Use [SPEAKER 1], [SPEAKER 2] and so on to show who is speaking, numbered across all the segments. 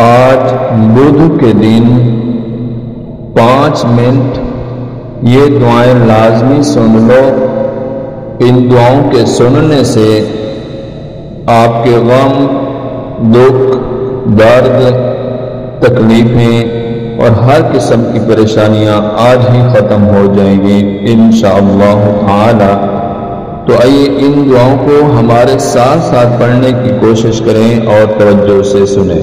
[SPEAKER 1] आज बुध के दिन 5 मिनट ये दुआएं लाजमी सुन लो। इन दुआओं के सुनने से आपके गम, दुख, दर्द, तकलीफ़ें और हर किस्म की परेशानियां आज ही ख़त्म हो जाएंगी इंशाअल्लाह ताला। तो आइए इन दुआओं को हमारे साथ साथ पढ़ने की कोशिश करें और तवज्जो से सुने।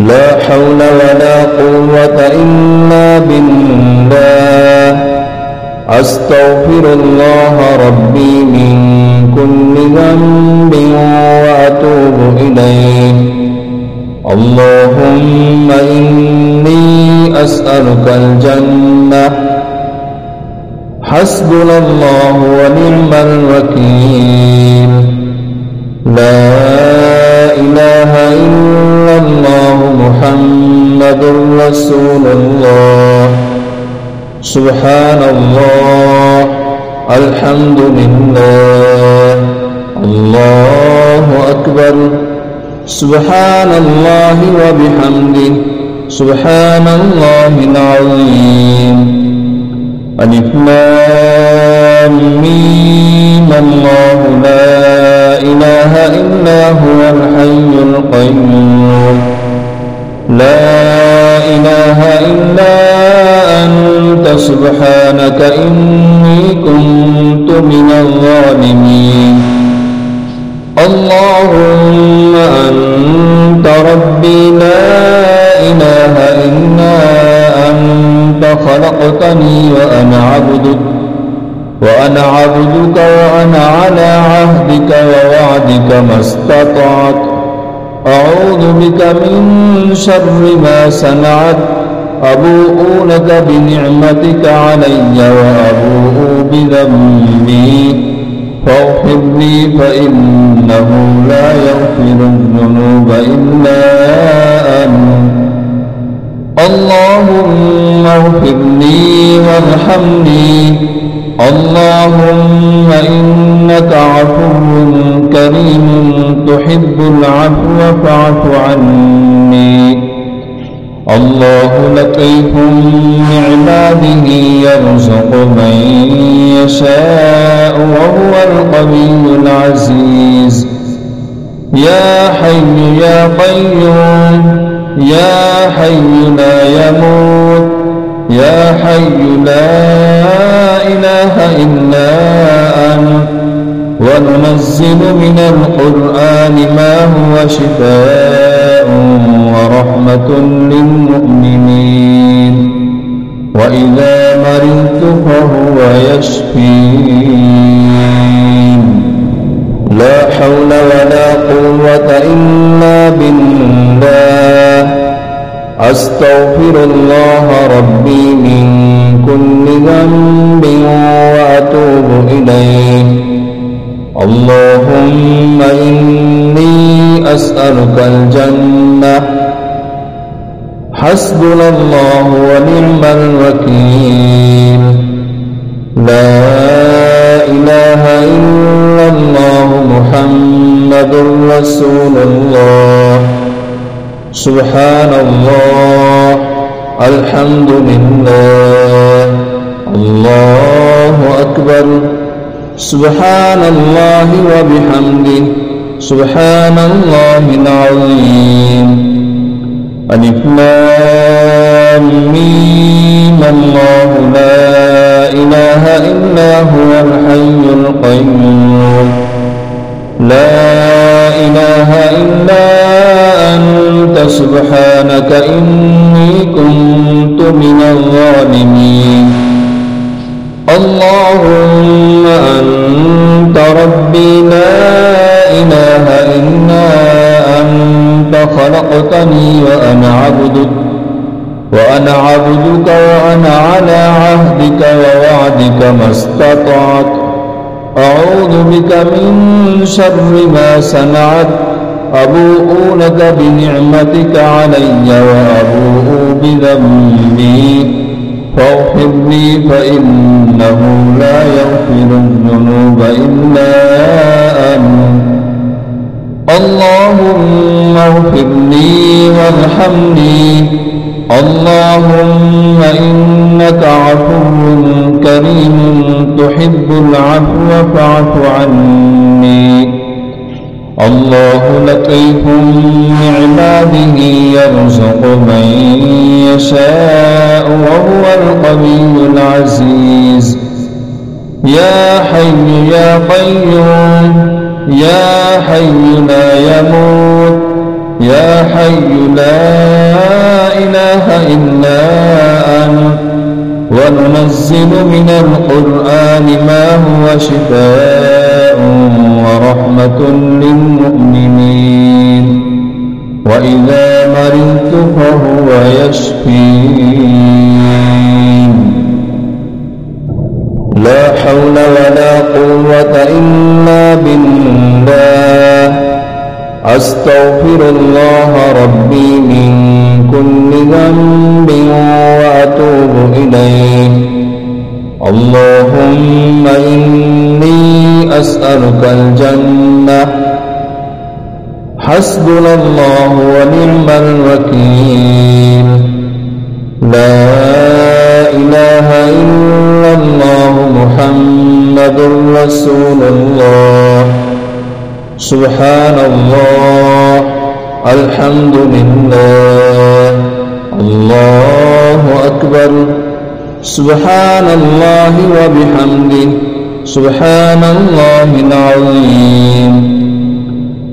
[SPEAKER 1] ला हौला वला कुव्वता इल्ला बिल्लाह अस्तग़फिरुल्लाह रब्बी मिन कुल्लि ज़ंबिन व अतूबु इलैहि अल्लाहुम्मा इन्नी अस्अलुकल जन्नह हस्बुनल्लाहु व निअमल वकील ला इलाहा इल्लल्लाहु मुहम्मदुर रसूलुल्लाह सुब्हानल्लाह अल्हम्दुलिल्लाह अल्लाहु अकबर सुब्हानल्लाहि व बिहम्दिहि सुब्हानल्लाहिल अज़ीम। अलिफ लाम मीम अल्लाहु ला इलाहा इल्ला हुवल हय्युल क़य्यूम ला इलाहा इल्ला अंता सुब्हानक इन्नी कुन्तु मिनज़ ज़ालिमीन। अल्लाहुम्मा अंता रब्बी ला इलाहा इल्ला अंता खलक़तनी व अना अब्दुक وأنا عبدك وأنا على عهدك ووعدك ما استطعت أعوذ بك من شر ما صنعت أبوء لك بنعمتك علي وأبوء بذنبي فاغفر لي فإنه لا يغفر الذنوب إلا أنت اللهم اغفر لي وارحمني اللهم إنك عفو كريم تحب العفو فاعف عني الله لطيف بعباده يرزق من يشاء وهو القوي العزيز يا حي يا قيوم يا حي لا يموت يا حي لا إله إلا أنت وننزل من القرآن ما هو شفاء ورحمة للمؤمنين وإذا مرضت فهو يشفين لا حول ولا قوة إلا بالله أستغفر الله ربي من كل ذنب وأتوب إليه اللهم إني أسألك الجنة حسبنا الله ونعم الوكيل لا إله إلا الله محمد رسول الله سبحان الله الحمد لله الله أكبر سبحان الله وبحمده سبحان الله العظيم ألف لام ميم الله لا إله إلا هو الحي القيوم لا إله إلا أنت سبحانك إني كنت من الظالمين اللهم أنت ربي لا إله إلا أنت خلقتني وأنا عبدك وأنا على عهدك ووعدك ما استطعت أعوذ بك من شر ما صنعت أبوء لك بنعمتك علي وأبوء بذنبي فاغفر لي فإنه لا يغفر الذنوب إلا أنت اللهم اغفر لي وارحمني اللهم إنك عفو كريم تحب العفو فاعف عني الله لطيف بعباده يرزق من يشاء وهو القوي العزيز يا حي يا قيوم يا حي لا يموت يا حي لا إله إلا أنت وننزل من القرآن ما هو شفاء ورحمة للمؤمنين وإذا مرضت فهو يشفين لا حول ولا قوة إلا بالله أستغفر الله ربي من كل ذنب وأتوب إليه اللهم إني أسألك الجنة حسبنا الله ونعم الوكيل لا إله إلا الله محمد رسول الله سبحان الله الحمد لله الله أكبر سبحان الله وبحمده سبحان الله العظيم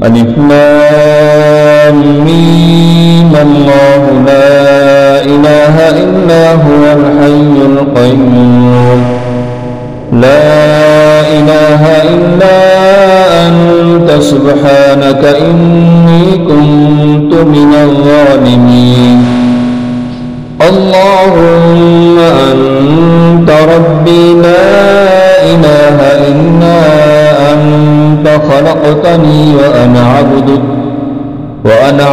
[SPEAKER 1] ألف لام ميم الله لا إله إلا هو الحي القيوم لا إله إلا أنت سبحانك إني كنت من الظالمين اللهم أنت ربي لا إله إلا أنت خلقتني وأنا عبدك وأنا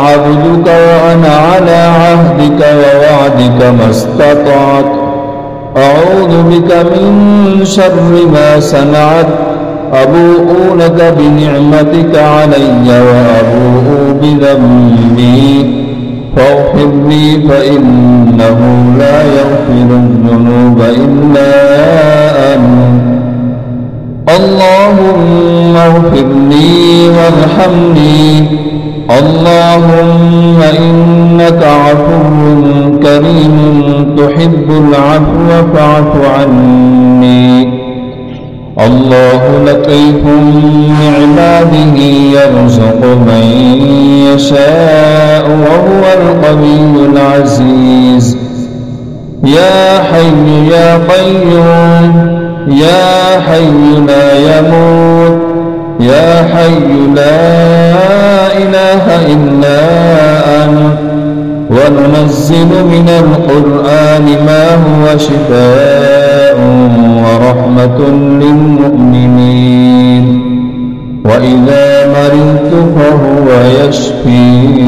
[SPEAKER 1] على عهدك ووعدك ما استطعت أعوذ بك من شر ما صنعت أبوء لك بنعمتك علي وأبوء بذنبي فاغفر لي فإنه لا يغفر الذنوب إلا أنت اللهم اغفر لي وارحمني اللهم إنك عفو كريم تحب العفو فاعف عني الله لطيف بعباده يرزق من يشاء وهو القوي العزيز يا حي يا قيوم يا حي لا يموت يا حي لا إله إلا أنت وننزل من القرآن ما هو شفاء ورحمة للمؤمنين وإذا مرضت فهو يشفين